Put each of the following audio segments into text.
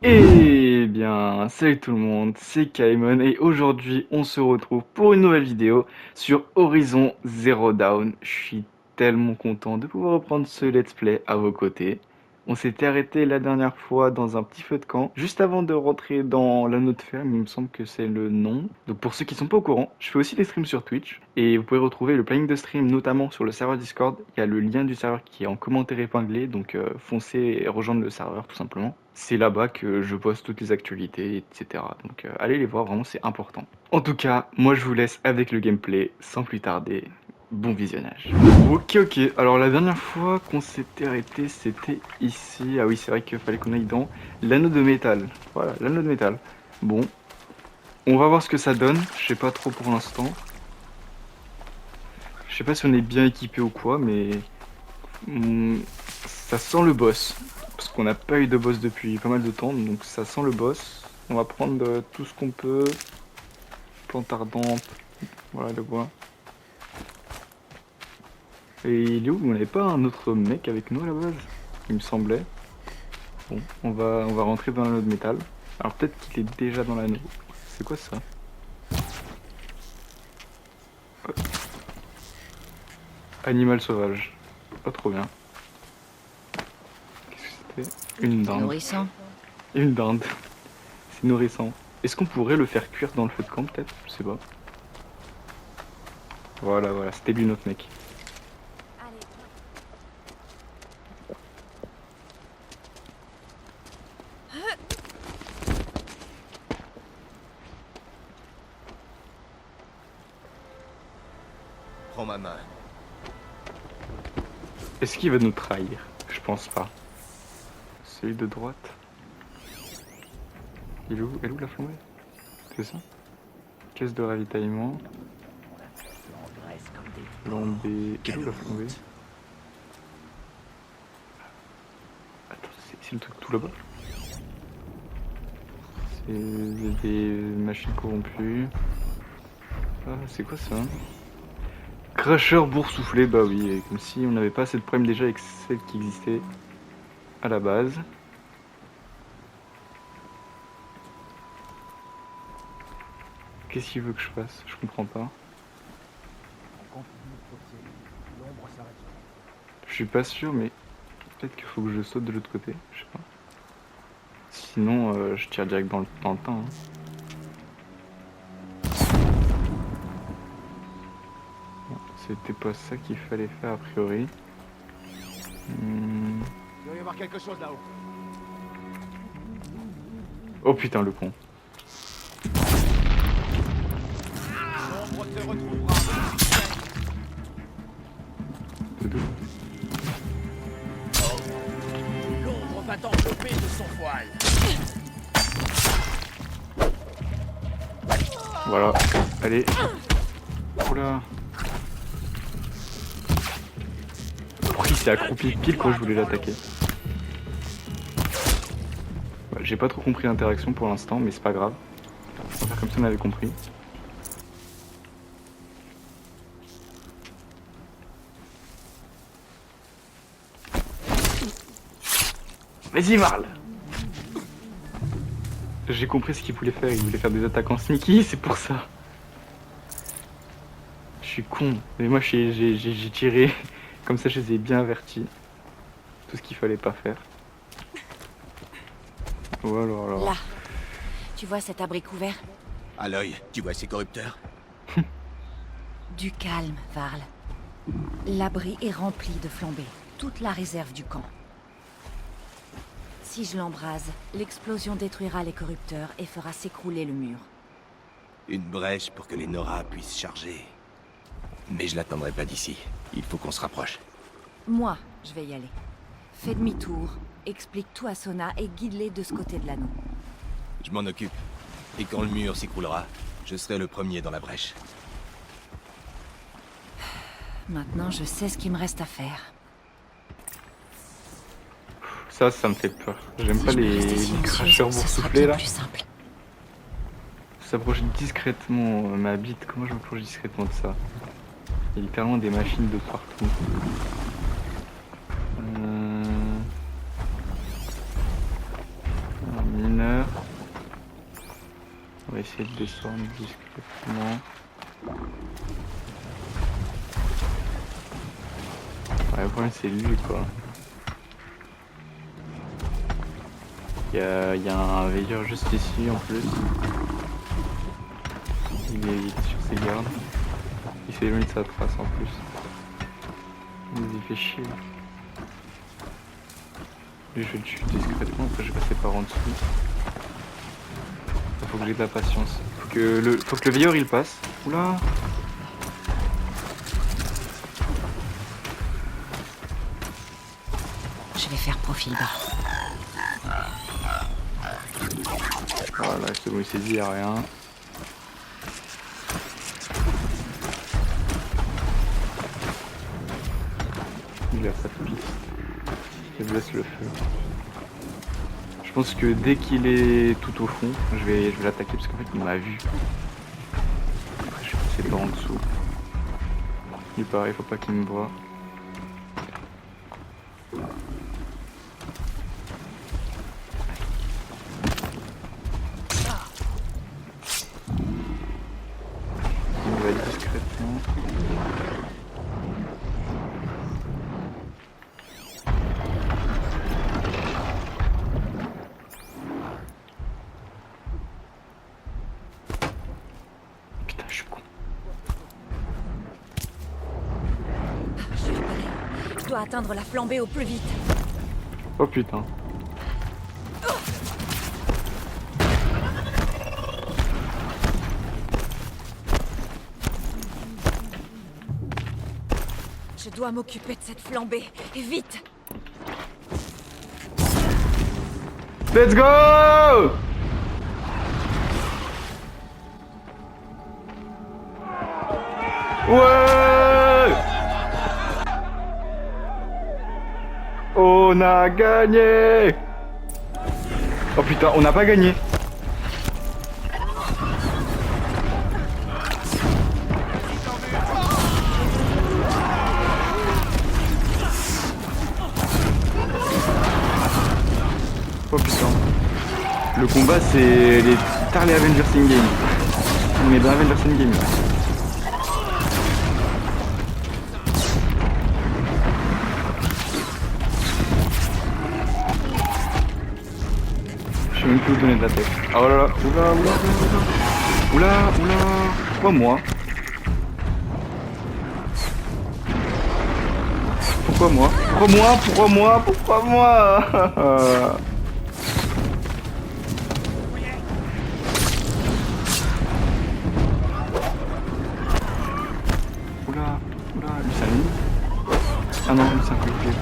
Eh bien, salut tout le monde, c'est Kaimon et aujourd'hui on se retrouve pour une nouvelle vidéo sur Horizon Zero Dawn. Je suis tellement content de pouvoir reprendre ce let's play à vos côtés. On s'était arrêté la dernière fois dans un petit feu de camp, juste avant de rentrer dans l'anneau de ferme, il me semble que c'est le nom. Donc pour ceux qui sont pas au courant, je fais aussi des streams sur Twitch et vous pouvez retrouver le planning de stream notamment sur le serveur Discord. Il y a le lien du serveur qui est en commentaire épinglé, donc foncez et rejoindre le serveur tout simplement. C'est là-bas que je poste toutes les actualités, etc. Donc allez les voir, vraiment c'est important. En tout cas, moi je vous laisse avec le gameplay sans plus tarder. Bon visionnage. Ok, alors la dernière fois qu'on s'était arrêté, c'était ici. Ah oui, c'est vrai qu'il fallait qu'on aille dans l'anneau de métal. Voilà, l'anneau de métal. Bon, on va voir ce que ça donne. Je sais pas trop pour l'instant. Je sais pas si on est bien équipé ou quoi, mais ça sent le boss. Parce qu'on n'a pas eu de boss depuis pas mal de temps, donc ça sent le boss. On va prendre tout ce qu'on peut. Plante ardente, voilà le bois. Et il est où? On n'avait pas un autre mec avec nous à la base? Il me semblait. Bon, on va rentrer dans l'anneau de métal. Alors peut-être qu'il est déjà dans l'anneau. C'est quoi ça? Animal sauvage. Pas trop bien. Qu'est-ce que c'était? Une C'est dinde. nourrissant. Une dinde. C'est nourrissant. Est-ce qu'on pourrait le faire cuire dans le feu de camp peut-être? Je sais pas. Voilà, c'était lui notre mec. Prends ma main. Est-ce qu'il va nous trahir? Je pense pas. Celui de droite. Elle est où la flambée? C'est ça? Caisse de ravitaillement. Flambée. Elle est où la flambée? Attends, c'est le truc tout là-bas? C'est des machines corrompues. Ah, c'est quoi ça? Crusher boursouflé, bah oui, comme si on n'avait pas assez de problèmes déjà avec celle qui existait à la base. Qu'est-ce qu'il veut que je fasse? Je comprends pas. Je suis pas sûr, mais peut-être qu'il faut que je saute de l'autre côté, je sais pas. Sinon, je tire direct dans le tas. Hein. Bon, c'était pas ça qu'il fallait faire a priori. Il doit y avoir quelque chose là-haut. Oh putain, le con. L'ombre te retrouvera. C'est d'où? L'ombre va t'envelopper de son voile. Voilà, allez. Oula. Il s'est accroupi pile quand je voulais l'attaquer. Ouais, j'ai pas trop compris l'interaction pour l'instant, mais c'est pas grave. On va faire comme si on avait compris. Vas-y, Marle! J'ai compris ce qu'il voulait faire, il voulait faire des attaques en sneaky, c'est pour ça. Je suis con, mais moi j'ai tiré, comme ça je les ai bien avertis. Tout ce qu'il fallait pas faire. Voilà, alors. Là. Tu vois cet abri couvert? À l'œil, tu vois ces corrupteurs? Du calme, Varl. L'abri est rempli de flambées. Toute la réserve du camp. Si je l'embrase, l'explosion détruira les corrupteurs et fera s'écrouler le mur. Une brèche pour que les Nora puissent charger. Mais je l'attendrai pas d'ici. Il faut qu'on se rapproche. Moi, je vais y aller. Fais demi-tour, explique tout à Sona et guide-les de ce côté de l'anneau. Je m'en occupe. Et quand le mur s'écroulera, je serai le premier dans la brèche. Maintenant, je sais ce qu'il me reste à faire. Ça me fait peur. J'aime Si pas je peux les rester silencieuse, cracheurs ce sera boursouflés bien là. plus simple. S'approcher discrètement ma bite. Comment je m'approche discrètement de ça? Il y a littéralement des machines de partout. On va essayer de descendre discrètement. Ouais, le problème c'est lui quoi. Il y a un veilleur juste ici en plus. Il est sur ses gardes. Il s'est éloigné de sa trace en plus. Il nous fait chier. Lui, je vais le tuer discrètement, après je vais passer par en dessous. Faut que j'ai de la patience. Faut que le veilleur il passe. Oula! Je vais faire profil bas. Voilà, c'est bon, il s'est dit, y'a rien. Il a pas de piste. Je laisse le feu. Je pense que dès qu'il est tout au fond, je vais l'attaquer parce qu'en fait il m'a vu. Après je vais passer par en dessous. Il pareil, faut pas qu'il me voie. Il va être discrètement. Putain, je suis con. Je dois atteindre la flambée au plus vite. Oh putain. Je dois m'occuper de cette flambée. Et vite! Let's go! Ouais! On a gagné! Oh putain, on n'a pas gagné! Oh putain. Le combat c'est les Tarly Avengers in-game. On est dans Avengers in-game. Je sais même plus où donner de la tête. Oh là là, oula, oula, oula, oula, oula, pourquoi moi? Pourquoi moi? Pourquoi moi? Pourquoi moi? Pourquoi moi? Oula, oula, lui c'est un ennemi. Ah non, lui c'est un coéquipier.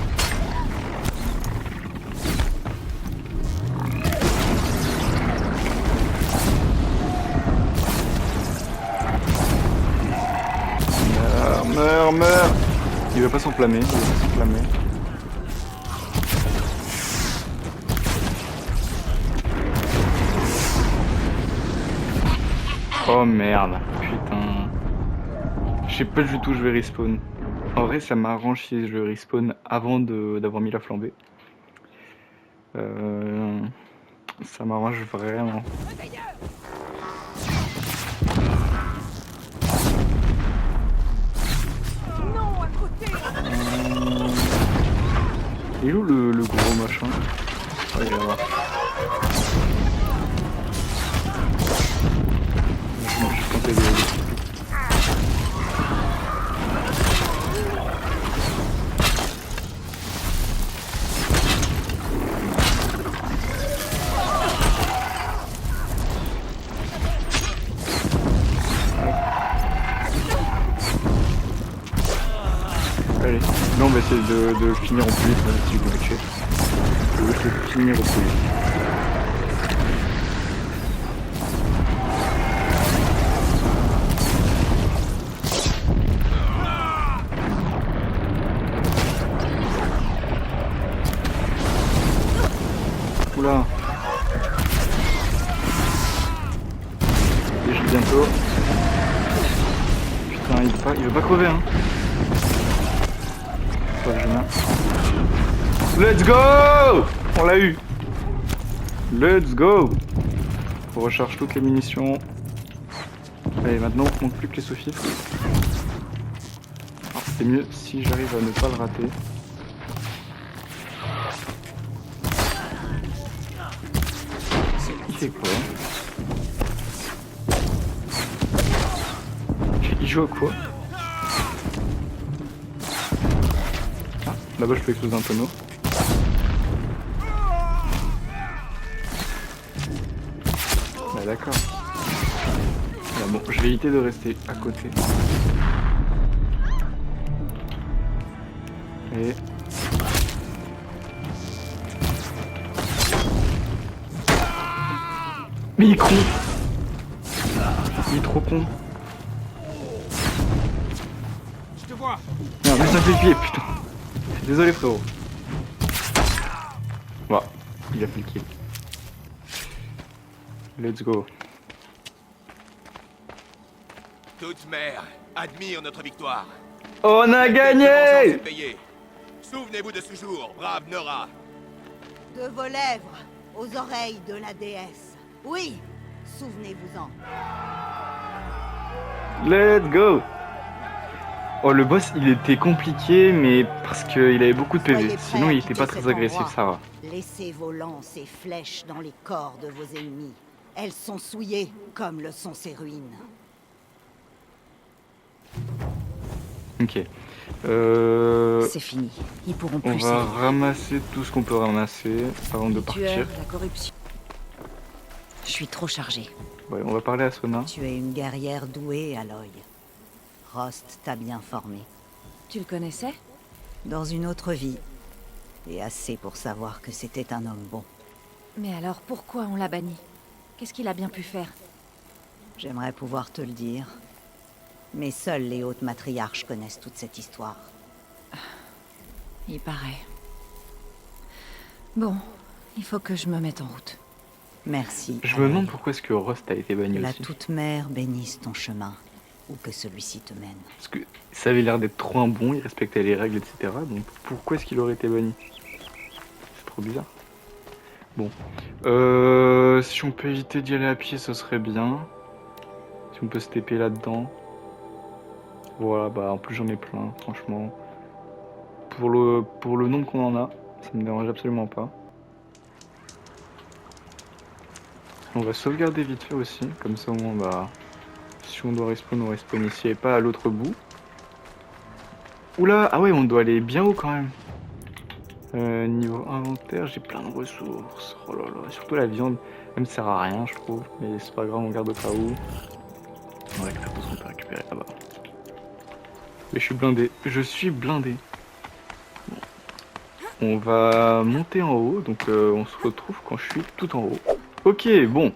Meurs, meurs! Il veut pas s'enflammer, il veut pas s'enflammer. Oh merde, putain. Je sais pas du tout où je vais respawn. En vrai, ça m'arrange si je respawn avant d'avoir mis la flambée. Ça m'arrange vraiment. Il est où le gros machin? Ouais, il est là-bas. Je comptais les... Allez, là on va essayer de finir au plus vite, si je peux tuer. Je veux essayer de finir au plus vite. Oula. Et je suis bientôt. Putain, il veut pas crever hein. Let's go! On l'a eu! Let's go! On recharge toutes les munitions. Allez, maintenant, il manque plus que les sous-fifres. C'est mieux si j'arrive à ne pas le rater. Il fait quoi? Il joue à quoi? Ah, là-bas je peux exploser un tonneau. Bah d'accord. Ah, bon, je vais éviter de rester à côté. Et... Mais il est con! Il est trop con. Je te vois. Non, mais ça fait pied, putain. Désolé frérot. Voilà, il a fait le kill. Let's go. Toute mère, admire notre victoire. On a gagné! Souvenez-vous de ce jour, brave Nora. De vos lèvres aux oreilles de la déesse. Oui, souvenez-vous-en. Let's go! Oh, le boss, il était compliqué, mais parce qu'il avait beaucoup de PV. Soyez prêts Sinon, à il était quitter pas très cet agressif, endroit. ça va. Laissez vos lances et flèches dans les corps de vos ennemis. Elles sont souillées comme le sont ces ruines. Ok. C'est fini. Ils pourront On plus va s'élever. ramasser tout ce qu'on peut ramasser avant de Les partir. tueurs, la corruption. Je suis trop chargée. Ouais, on va parler à Sona. Tu es une guerrière douée, Aloy. Rost t'a bien formée. Tu le connaissais? Dans une autre vie. Et assez pour savoir que c'était un homme bon. Mais alors pourquoi on l'a banni? Qu'est-ce qu'il a bien pu faire? J'aimerais pouvoir te le dire. Mais seuls les hautes matriarches connaissent toute cette histoire. Il paraît. Bon, il faut que je me mette en route. Merci. Je me Aloy. demande pourquoi est-ce que Rost a été Que banni la aussi. toute-mère bénisse ton chemin, où que celui-ci te mène. Parce que ça avait l'air d'être trop un bon, il respectait les règles, etc. Donc pourquoi est-ce qu'il aurait été banni? C'est trop bizarre. Bon. Si on peut éviter d'y aller à pied, ce serait bien. Si on peut se TP là-dedans. Voilà, bah en plus j'en ai plein, franchement. Pour le nombre qu'on en a, ça me dérange absolument pas. On va sauvegarder vite fait aussi, comme ça au moins bah si on doit respawn, on respawn ici et pas à l'autre bout. Oula, ah ouais, on doit aller bien haut quand même. Niveau inventaire, j'ai plein de ressources. Oh là là, surtout la viande, même sert à rien je trouve, mais c'est pas grave, on garde au cas où. On récupère tout ce qu'on peut récupérer là-bas. Mais je suis blindé, je suis blindé. Bon. On va monter en haut, donc on se retrouve quand je suis tout en haut. Ok, bon,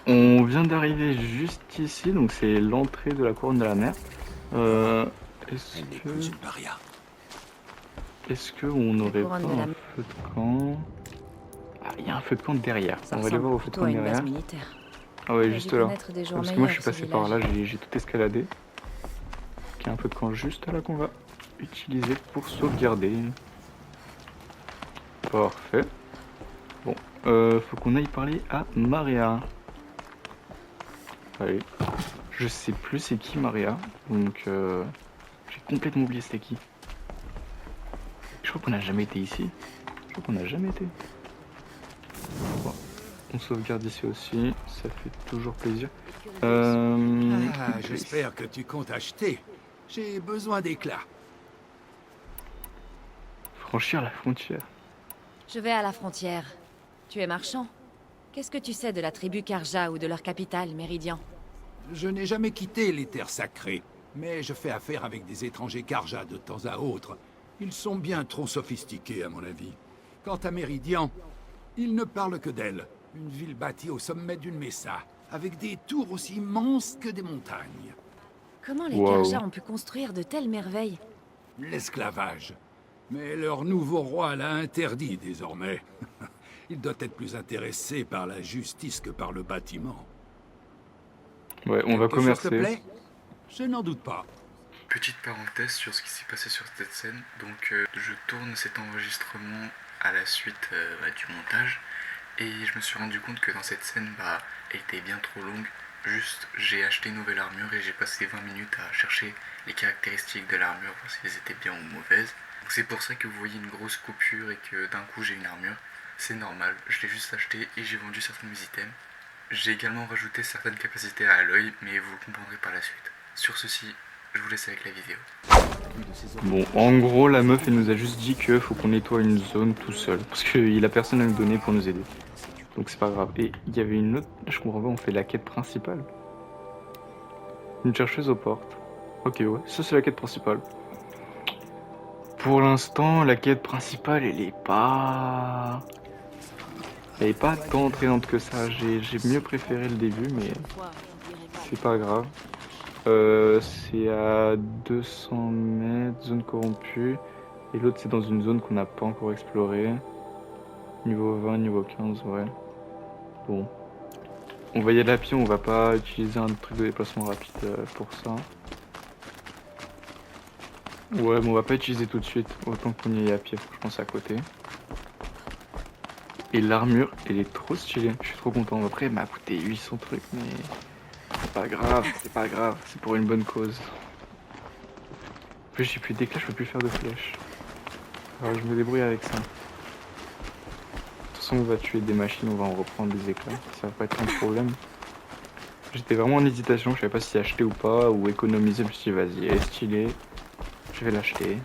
on vient d'arriver juste ici, donc c'est l'entrée de la couronne de la mer. Est-ce Elle n'est que... plus une paria. Est-ce qu'on n'aurait pas couronne de la un mer. feu de camp? Ah, il y a un feu de camp derrière. Ça On va aller ressemble voir au feu de plutôt camp à une base derrière. militaire. Ah ouais, T'as juste dû là. connaître des jours Parce que moi je suis meilleurs, passé ce par là, village. j'ai tout escaladé. Il y a un feu de camp juste là qu'on va utiliser pour sauvegarder. Parfait. Bon, faut qu'on aille parler à Maria. Allez. Je sais plus c'est qui Maria, donc j'ai complètement oublié c'était qui. Je crois qu'on n'a jamais été ici. Je crois qu'on n'a jamais été. Bon, on sauvegarde ici aussi, ça fait toujours plaisir. J'espère que tu comptes acheter. J'ai besoin d'éclats. Franchir la frontière. Je vais à la frontière. Tu es marchand? Qu'est-ce que tu sais de la tribu Karja ou de leur capitale, Méridian? Je n'ai jamais quitté les terres sacrées, mais je fais affaire avec des étrangers Karja de temps à autre. Ils sont bien trop sophistiqués, à mon avis. Quant à Méridian, il ne parle que d'elle. Une ville bâtie au sommet d'une mesa, avec des tours aussi immenses que des montagnes. Comment les Wow. Karja ont pu construire de telles merveilles? L'esclavage. Mais leur nouveau roi l'a interdit désormais. Il doit être plus intéressé par la justice que par le bâtiment. Ouais, on va Quelque chose te commercer. plaît? Je n'en doute pas. Petite parenthèse sur ce qui s'est passé sur cette scène. Donc je tourne cet enregistrement à la suite du montage. Et je me suis rendu compte que dans cette scène, elle était bien trop longue. Juste, j'ai acheté une nouvelle armure et j'ai passé 20 minutes à chercher les caractéristiques de l'armure, voir si elles étaient bien ou mauvaises. Donc c'est pour ça que vous voyez une grosse coupure et que d'un coup j'ai une armure. C'est normal, je l'ai juste acheté et j'ai vendu certains de mes items. J'ai également rajouté certaines capacités à l'œil, mais vous le comprendrez par la suite. Sur ceci, je vous laisse avec la vidéo. Bon, en gros, la meuf, elle nous a juste dit que faut qu'on nettoie une zone tout seul. Parce qu'il a personne à nous donner pour nous aider. Donc c'est pas grave. Et il y avait une autre... Je comprends pas, on fait la quête principale. Une chercheuse aux portes. Ok, ouais, ça c'est la quête principale. Pour l'instant, la quête principale, elle est pas tant entraînante que ça. J'ai mieux préféré le début, mais c'est pas grave. C'est à 200 mètres, zone corrompue. Et l'autre, c'est dans une zone qu'on n'a pas encore explorée. Niveau 20, niveau 15, ouais. Bon. On va y aller à pied, on va pas utiliser un truc de déplacement rapide pour ça. Ouais, mais on va pas utiliser tout de suite. Autant qu'on y aille à pied, franchement, c'est à côté. Et l'armure, elle est trop stylée. Je suis trop content. Après, elle m'a coûté 800 trucs, mais... C'est pas grave, c'est pas grave. C'est pour une bonne cause. En plus, j'ai plus d'éclats, je peux plus faire de flèches. Alors, je me débrouille avec ça. De toute façon, on va tuer des machines, on va en reprendre des éclats. Ça va pas être un problème. J'étais vraiment en hésitation, je savais pas si acheter ou pas, ou économiser. Je me suis dit, vas-y, elle est stylée. Je vais l'acheter.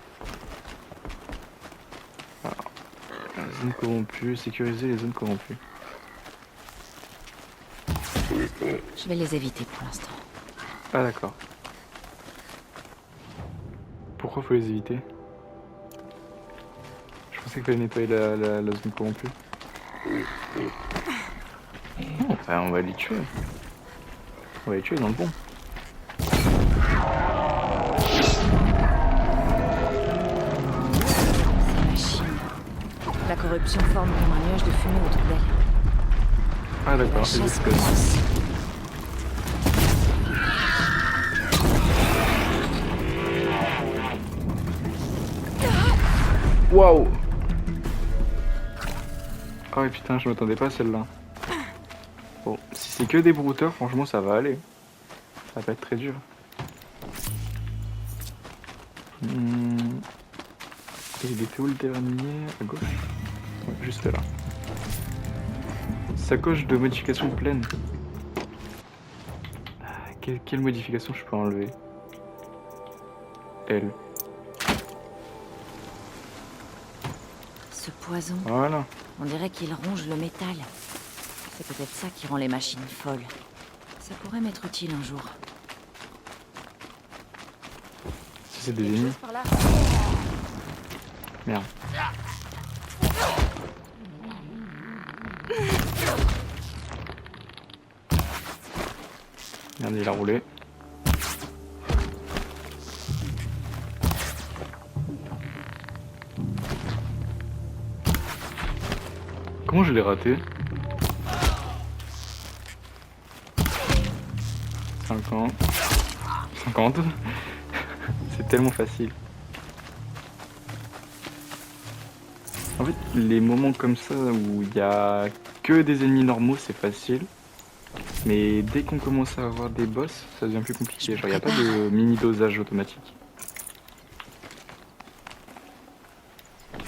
Voilà. Zone corrompue, sécuriser les zones corrompues. Je vais les éviter pour l'instant. Ah d'accord. Pourquoi faut les éviter? Je pensais qu'il fallait nettoyer la zone corrompue. Non, on va les tuer. On va les tuer dans le bon. Ces machines. La corruption forme comme un nuage de fumée autour d'elle. Ah La d'accord, les chasse espèces. commence. Waouh! Ah ouais putain, je m'attendais pas à celle-là. Bon, si c'est que des brouteurs, franchement ça va aller. Ça va pas être très dur. Et il était où le dernier? À gauche? Ouais, juste là. Sacoche de modification pleine. Quelle modification je peux enlever? Elle. Ce poison, Voilà. on dirait qu'il ronge le métal. C'est peut-être ça qui rend les machines folles. Ça pourrait m'être utile un jour. Si c'est des ennemis. Par là. Merde. Merde, il a roulé. Comment je l'ai raté? 50. 50. C'est tellement facile. En fait, les moments comme ça où il y a que des ennemis normaux, c'est facile. Mais dès qu'on commence à avoir des boss, ça devient plus compliqué. Genre, il n'y a pas de mini dosage automatique.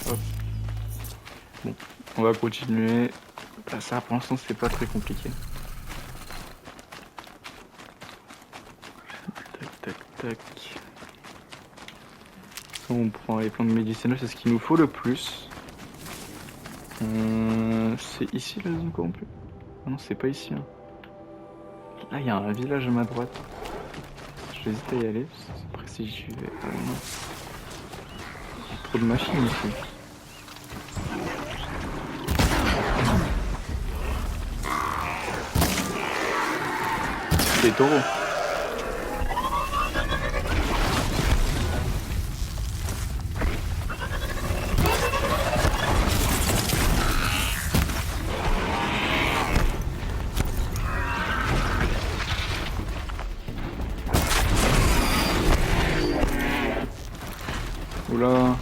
Hop. Bon, on va continuer. Bah, ça, pour l'instant, c'est pas très compliqué. Tac, tac, tac. On prend les plantes médicinales, c'est ce qu'il nous faut le plus. C'est ici la zone corrompue? Ah non, c'est pas ici. Hein. Là, il y a un village à ma droite. J'hésite à y aller. Après, si j'y vais. Ah non. Il y a trop de machines ici. Des taureaux. Oula.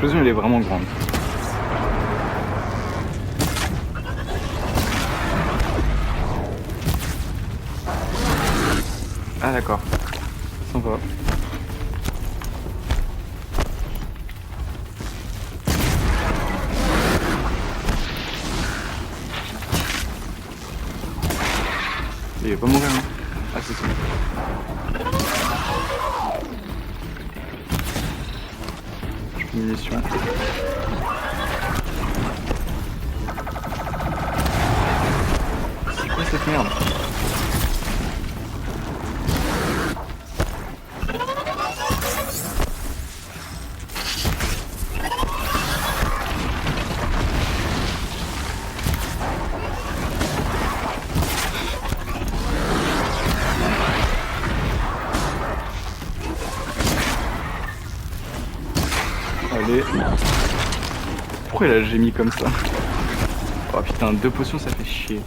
L'explosion elle est vraiment grande. Ah d'accord. Sympa. Il va pas mourir hein. Ah c'est ça. Je fais une munition. C'est quoi cette merde? Allez. Pourquoi il a gémi comme ça? Oh putain, 2 potions ça fait chier.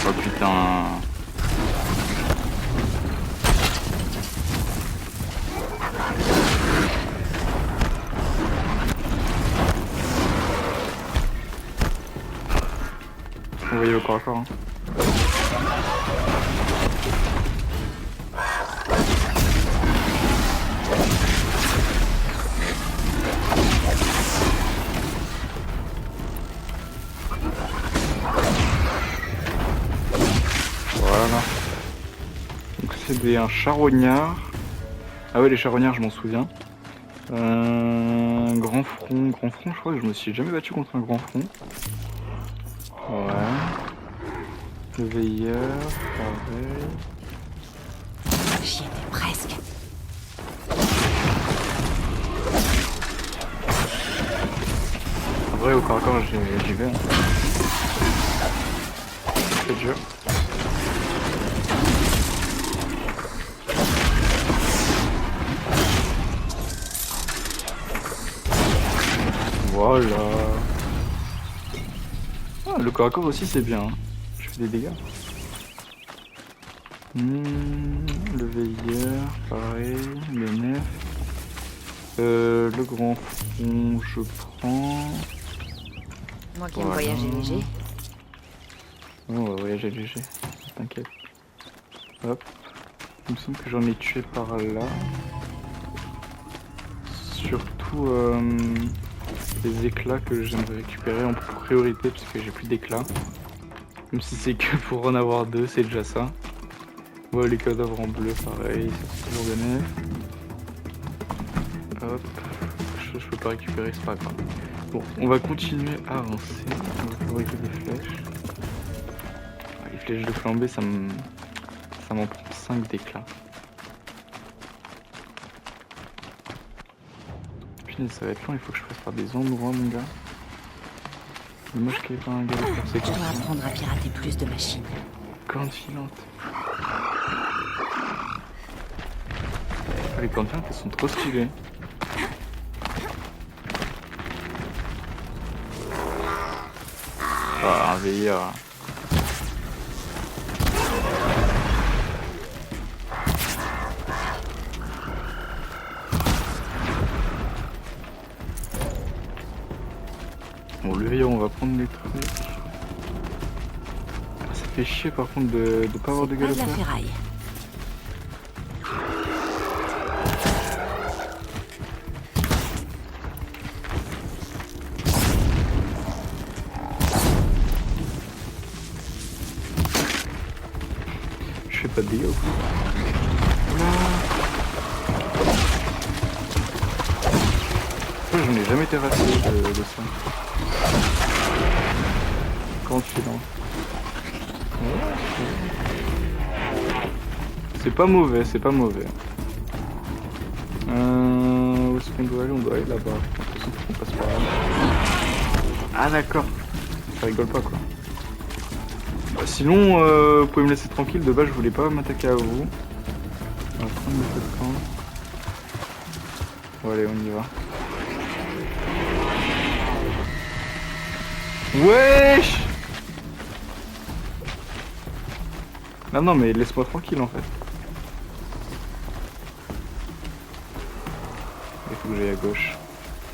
Oh putain. On va y aller au corps à corps. Hein. Voilà. Donc c'est un charognard. Ah ouais les charognards je m'en souviens. Grand front, je crois que je me suis jamais battu contre un grand front. Ouais. Le veilleur, pareil. J'y étais presque. En vrai, au corps à corps, j'y vais. Hein. C'est dur. Voilà. Ah, le corps à corps aussi, c'est bien. Hein. Je fais des dégâts. Le veilleur, pareil. Le nef. Le grand front, je prends. Moi qui aime voyager léger. Oh, on va voyager léger. T'inquiète. Hop. Il me semble que j'en ai tué par là. Surtout les éclats que j'aimerais récupérer en priorité parce que j'ai plus d'éclats. Même si c'est que pour en avoir 2, c'est déjà ça. Ouais, les cadavres en bleu, pareil, c'est toujours de nef. Hop. Je peux pas récupérer, c'est pas grave. Bon, on va continuer à avancer. On va fabriquer des flèches. Les flèches de flambée, ça m'en prend 5 d'éclats. Putain, ça va être long, il faut que je fasse par des endroits, mon gars. Moi, je pas un gars de faire Je dois apprendre à pirater plus de machines. cornes filantes. Les cornes filantes, elles sont trop stylées. Ah, un veilleur. Bon, le veilleur, on va prendre les trucs. Ah, ça fait chier par contre de pas avoir de Pas de la galopeur. ferraille. Je fais pas de dégâts ou quoi? Oula! Pourquoi j'en ai jamais terrassé de ça? Quand filant. C'est pas mauvais, c'est pas mauvais. Où est-ce qu'on doit aller? On doit aller là-bas. De toute façon, faut qu'on passe par là. Ah d'accord. Ça rigole pas quoi. Bah, sinon, vous pouvez me laisser tranquille. De base, je voulais pas m'attaquer à vous. On va prendre le feu de camp. Bon, allez, on y va. Wesh! Non, mais laisse-moi tranquille en fait. Il faut que j'aille à gauche.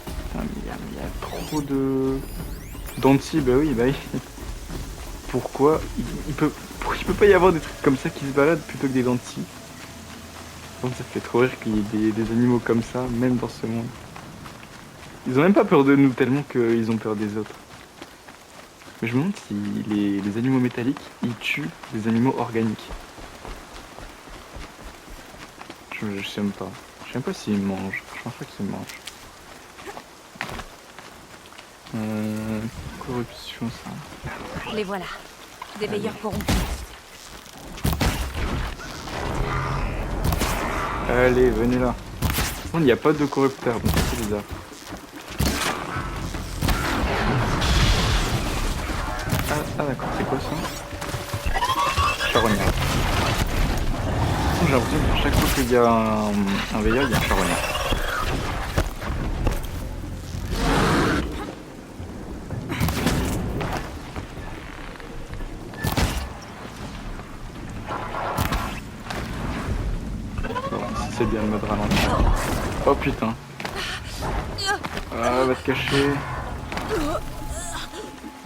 Putain, mais il y a trop de... d'anti, bah oui. Pourquoi il peut pas y avoir des trucs comme ça qui se baladent plutôt que des lentilles? Donc ça fait trop rire qu'il y ait des animaux comme ça, même dans ce monde. Ils ont même pas peur de nous tellement qu'ils ont peur des autres. Mais je me demande si les animaux métalliques, ils tuent des animaux organiques. Je sais même pas. Je sais même pas s'ils mangent. Je pense pas qu'ils mangent. Corruption, ça. Les voilà. Des veilleurs corrompus. Allez, venez là. Il n'y a pas de corrupteur, donc c'est bizarre. Ah d'accord, c'est quoi ça? Charognard. J'ai l'impression que chaque fois qu'il y a un veilleur, il y a un charognard. Bon, si c'est bien le mode ralenti. Oh putain. Ah, va te cacher.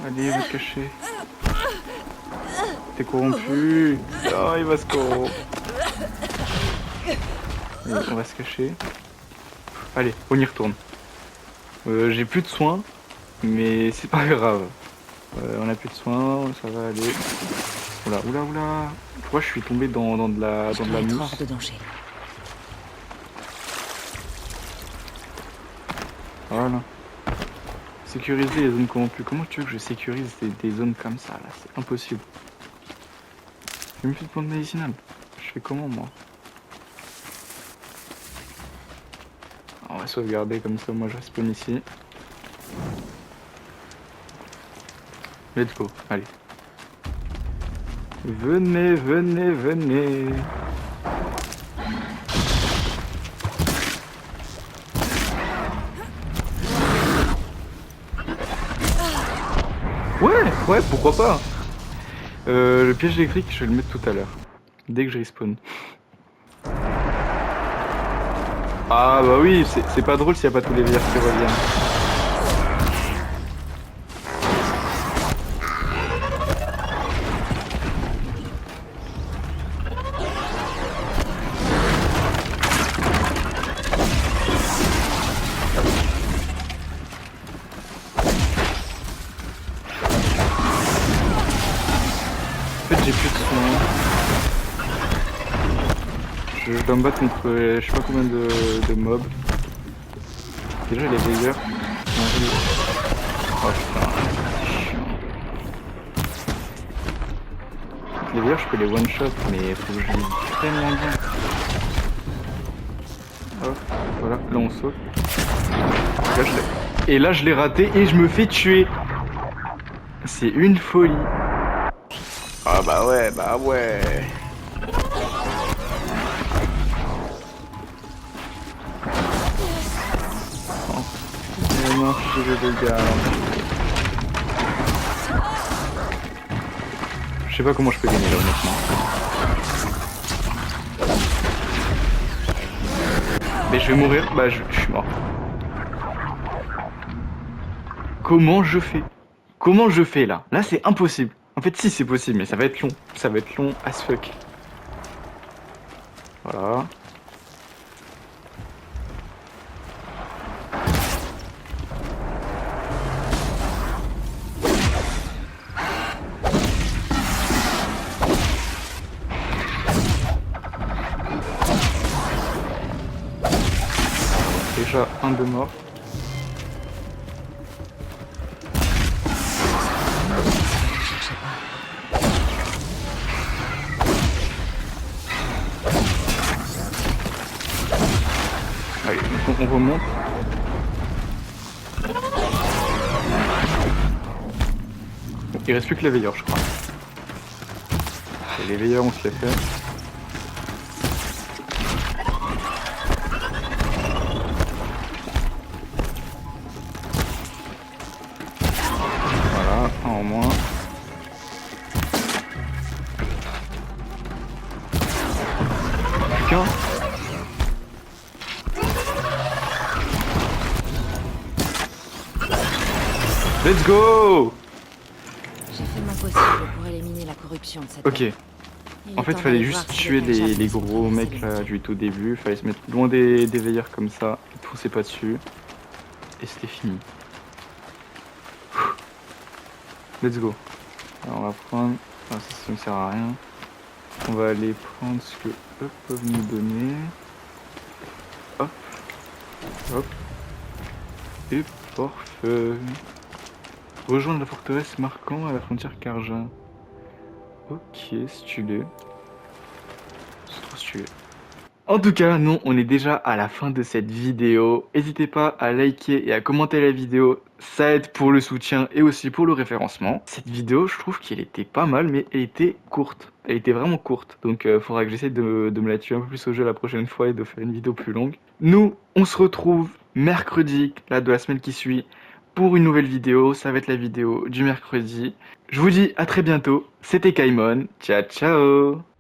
Allez, va te cacher. T'es corrompu. Oh, il va se corrompre. Allez, on va se cacher. Allez, on y retourne. J'ai plus de soins, mais c'est pas grave. On a plus de soins, ça va aller. Oula. Pourquoi je suis tombé dans de la mousse? Hors de danger. Voilà. Sécuriser les zones corrompues. Comment tu veux que je sécurise des zones comme ça là? C'est impossible. J'ai même plus de plantes médicinales. Je fais comment moi? On va sauvegarder comme ça, moi je respawn ici. Let's go, allez. Venez. Ouais, pourquoi pas. Le piège électrique, je vais le mettre tout à l'heure. Dès que je respawn. Ah bah oui, c'est pas drôle s'il n'y a pas tous les veilleurs qui reviennent. En fait j'ai plus de soins. Je dois me battre contre je sais pas combien de mobs. Déjà les veilleurs. Oh putain, c'est chiant. Les veilleurs je peux les one shot mais faut que je les tellement bien. Hop, voilà, là on saute. Et là je l'ai raté et je me fais tuer. C'est une folie. Ah bah ouais. Non, j'ai les dégâts. Je sais pas comment je peux gagner là honnêtement. Mais je vais mourir, bah je suis mort. Comment je fais? Comment je fais là? Là c'est impossible. En fait si c'est possible mais ça va être long. Ça va être long as fuck. Voilà. Déjà un de mort. Allez, on remonte. Il reste plus que les veilleurs, je crois. Et les veilleurs, on se les fait. Voilà, un en moins. Putain. Let's go! J'ai fait mon possible pour éliminer la corruption de cette Ok. ville. Il En est fait, temps fallait d'aller juste voir si tuer Penjab les peut gros supprimer mecs ces là limites. du tout début. Fallait se mettre loin des veilleurs comme ça. Ils fonçaient pas dessus. Et c'était fini. Let's go. Alors on va prendre... Ah, ça ne sert à rien. On va aller prendre ce que eux peuvent nous donner. Hop. Hop. Et parfait. Rejoindre la forteresse marquant à la frontière Karja. Ok, stylé. C'est trop stylé. En tout cas, nous, on est déjà à la fin de cette vidéo. N'hésitez pas à liker et à commenter la vidéo. Ça aide pour le soutien et aussi pour le référencement. Cette vidéo, je trouve qu'elle était pas mal, mais elle était courte. Elle était vraiment courte. Donc, il faudra que j'essaie de me la tuer un peu plus au jeu la prochaine fois et de faire une vidéo plus longue. Nous, on se retrouve mercredi, là, de la semaine qui suit, pour une nouvelle vidéo. Ça va être la vidéo du mercredi. Je vous dis à très bientôt. C'était Kaimon. Ciao, ciao!